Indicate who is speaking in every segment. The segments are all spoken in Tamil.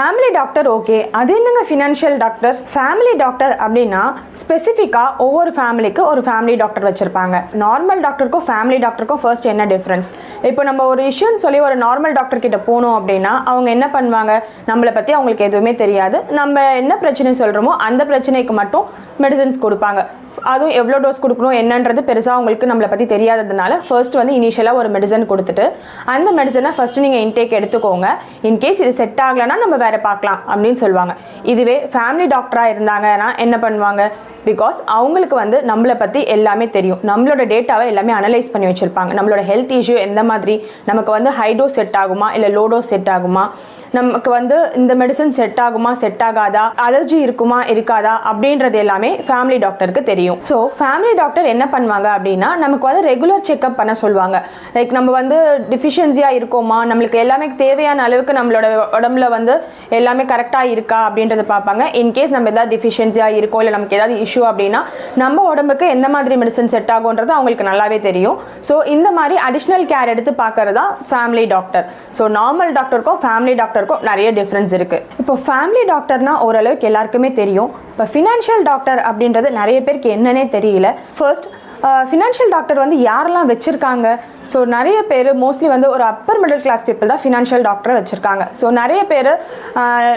Speaker 1: ஃபேமிலி டாக்டர் ஓகே, அது என்னங்க ஃபினான்ஷியல் டாக்டர்? ஃபேமிலி டாக்டர் அப்படின்னா ஸ்பெசிஃபிக்காக ஒவ்வொரு ஃபேமிலிக்கு ஒரு ஃபேமிலி டாக்டர் வச்சுருப்பாங்க. நார்மல் டாக்டருக்கும் ஃபேமிலி டாக்டருக்கும் ஃபர்ஸ்ட் என்ன டிஃப்ரென்ஸ்? இப்போ நம்ம ஒரு இஷ்யூன்னு சொல்லி ஒரு நார்மல் டாக்டர் கிட்ட போனோம் அப்படின்னா அவங்க என்ன பண்ணுவாங்க, நம்மளை பற்றி அவங்களுக்கு எதுவுமே தெரியாது. நம்ம என்ன பிரச்சனை சொல்கிறோமோ அந்த பிரச்சனைக்கு மட்டும் மெடிசன்ஸ் கொடுப்பாங்க. அதுவும் எவ்வளோ டோஸ் கொடுக்கணும் என்னன்றது பெருசாக அவங்களுக்கு நம்மளை பற்றி தெரியாததுனால ஃபர்ஸ்ட் வந்து இனிஷியலாக ஒரு மெடிசன் கொடுத்துட்டு அந்த மெடிசனை ஃபஸ்ட்டு நீங்கள் இன்டேக் எடுத்துக்கோங்க. இன்கேஸ் இது செட் ஆகலைன்னா நம்ம வேறு பார்க்கலாம் அப்படின்னு சொல்லுவாங்க. இதுவே ஃபேமிலி டாக்டராக இருந்தாங்கன்னா என்ன பண்ணுவாங்க, பிகாஸ் அவங்களுக்கு வந்து நம்மளை பற்றி எல்லாமே தெரியும். நம்மளோட டேட்டாவை எல்லாமே அனலைஸ் பண்ணி வச்சுருப்பாங்க. நம்மளோட ஹெல்த் இஷ்யூ எந்த மாதிரி, நமக்கு வந்து ஹை டோஸ் செட் ஆகுமா இல்லை லோ டோஸ் செட் ஆகுமா, நமக்கு வந்து இந்த மெடிசன் செட் ஆகுமா செட் ஆகாதா, அலர்ஜி இருக்குமா இருக்காதா அப்படின்றது எல்லாமே ஃபேமிலி டாக்டருக்கு தெரியும். ஸோ ஃபேமிலி டாக்டர் என்ன பண்ணுவாங்க அப்படின்னா நமக்கு வந்து ரெகுலர் செக்அப் பண்ண சொல்லுவாங்க. லைக் நம்ம வந்து டிஃபிஷியன்சியாக இருக்கோமா, நம்மளுக்கு எல்லாமே தேவையான அளவுக்கு நம்மளோட உடம்புல வந்து எல்லாமே கரெக்டாக இருக்கா அப்படின்றத பார்ப்பாங்க. இன்கேஸ் நம்ம ஏதாவது டிஃபிஷியன்சியாக இருக்கோம் இல்லை நமக்கு ஏதாவது இஷ்யூ அப்படின்னா நம்ம உடம்புக்கு எந்த மாதிரி மெடிசன் செட் ஆகுன்றது அவங்களுக்கு நல்லாவே தெரியும். ஸோ இந்த மாதிரி அடிஷ்னல் கேர் எடுத்து பார்க்கறது தான் ஃபேமிலி டாக்டர். ஸோ நார்மல் டாக்டருக்கும் ஃபேமிலி டாக்டருக்கும் நிறைய டிஃபரன்ஸ் இருக்கு. இப்போ ஃபேமிலி டாக்டர்னா ஓரளவுக்கு எல்லாருக்குமே தெரியும். இப்போ ஃபினான்ஷியல் டாக்டர் அப்படின்றது நிறைய பேருக்கு என்னன்னே தெரியல. ஃபர்ஸ்ட் ஃபினான்ஷியல் டாக்டர் வந்து யாரெல்லாம் வச்சுருக்காங்க? ஸோ நிறைய பேர் மோஸ்ட்லி வந்து ஒரு அப்பர் மிடில் கிளாஸ் பீப்புள் தான் ஃபினான்ஷியல் டாக்டரை வச்சுருக்காங்க. ஸோ நிறைய பேர்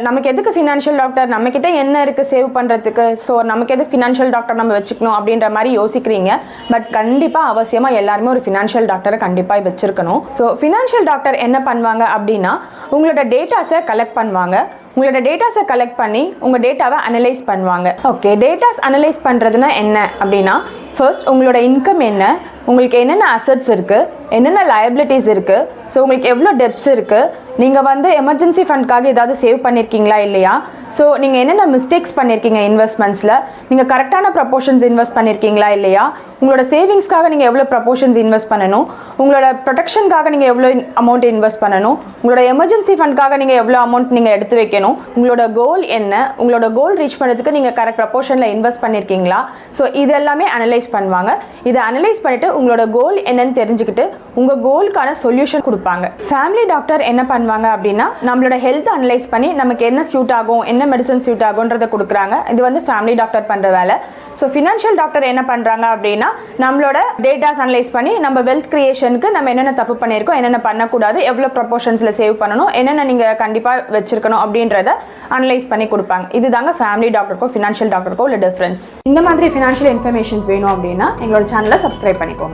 Speaker 1: நமக்கு எதுக்கு ஃபினான்ஷியல் டாக்டர், நம்மக்கிட்ட என்ன இருக்குது சேவ் பண்ணுறதுக்கு, ஸோ நமக்கு எதுக்கு ஃபினான்ஷியல் டாக்டர் நம்ம வச்சுக்கணும் அப்படின்ற மாதிரி யோசிக்கிறீங்க. பட் கண்டிப்பாக அவசியமாக எல்லாருமே ஒரு ஃபினான்ஷியல் டாக்டரை கண்டிப்பாக வச்சுருக்கணும். ஸோ ஃபினான்ஷியல் டாக்டர் என்ன பண்ணுவாங்க அப்படின்னா உங்களோட டேட்டாஸை கலெக்ட் பண்ணுவாங்க. உங்களோட டேட்டாஸை கலெக்ட் பண்ணி உங்கள் டேட்டாவை அனலைஸ் பண்ணுவாங்க. ஓகே, டேட்டாஸ் அனலைஸ் பண்ணுறதுனா என்ன அப்படின்னா ஃபர்ஸ்ட் உங்களோட இன்கம் என்ன, உங்களுக்கு என்னென்ன அசட்ஸ் இருக்குது, என்னென்ன லயபிலிட்டிஸ் இருக்குது, ஸோ உங்களுக்கு எவ்வளோ டெப்ஸ் இருக்குது, நீங்கள் வந்து எமர்ஜென்சி ஃபண்ட்காக ஏதாவது சேவ் பண்ணியிருக்கீங்களா இல்லையா, ஸோ நீங்கள் என்னென்ன மிஸ்டேக்ஸ் பண்ணியிருக்கீங்க இன்வெஸ்ட்மெண்ட்ஸில், நீங்கள் கரெக்டான ப்ரப்போர்ஷன்ஸ் இன்வெஸ்ட் பண்ணியிருக்கீங்களா இல்லையா, உங்களோட சேவிங்ஸ்க்காக நீங்கள் எவ்வளோ ப்ரப்போர்ஷன்ஸ் இன்வெஸ்ட் பண்ணணும், உங்களோட ப்ரொடெக்ஷனுக்காக நீங்கள் எவ்வளோ அமௌண்ட் இன்வெஸ்ட் பண்ணணும், உங்களோட எமர்ஜென்சி ஃபண்ட்காக நீங்கள் எவ்வளோ அமௌண்ட் நீங்கள் எடுத்து வைக்கணும், உங்களோட கோல் என்ன, உங்களோட கோல் ரீச் பண்ணுறதுக்கு நீங்கள் கரெக்ட் ப்ரப்போர்ஷனில் இன்வெஸ்ட் பண்ணியிருக்கீங்களா, ஸோ இது எல்லாமே அனலைஸ் பண்ணுவாங்க. இதை அனலைஸ் பண்ணிவிட்டு உங்களோட கோல் என்னன்னு தெரிஞ்சுக்கிட்டு உங்கள் கோலுக்கான சொல்யூஷன் கொடுப்பாங்க. ஃபேமிலி டாக்டர் என்ன பண்ணுவாங்க அப்படின்னா நம்மளோட ஹெல்த் அனலைஸ் பண்ணி நமக்கு என்ன சூட் ஆகும், என்ன மெடிசன் சூட் ஆகுன்றதை கொடுக்குறாங்க. இது வந்து ஃபேமிலி டாக்டர் பண்ணுற வேலை. ஸோ ஃபினான்ஷியல் டாக்டர் என்ன பண்ணுறாங்க அப்படின்னா நம்மளோட டேட்டாஸ் அனலைஸ் பண்ணி நம்ம வெல்த் கிரியேஷனுக்கு நம்ம என்னென்ன தப்பு பண்ணியிருக்கோம், என்னென்ன பண்ணக்கூடாது, எவ்வளோ ப்ரப்போர்ஷன்ஸில் சேவ் பண்ணணும், என்னென்ன நீங்கள் கண்டிப்பாக வச்சிருக்கணும் அப்படின்றத அனலைஸ் பண்ணி கொடுப்பாங்க. இதுதாங்க ஃபேமிலி டாக்டருக்கும் ஃபினான்ஷியல் டாக்டருக்கும் உள்ள டிஃப்ரென்ஸ். இந்த மாதிரி ஃபினான்ஷியல் இன்ஃபர்மேஷன்ஸ் வேணும் அப்படின்னா எங்களோட சேனலை சப்ஸ்கிரைப் பண்ணிக்கோங்க.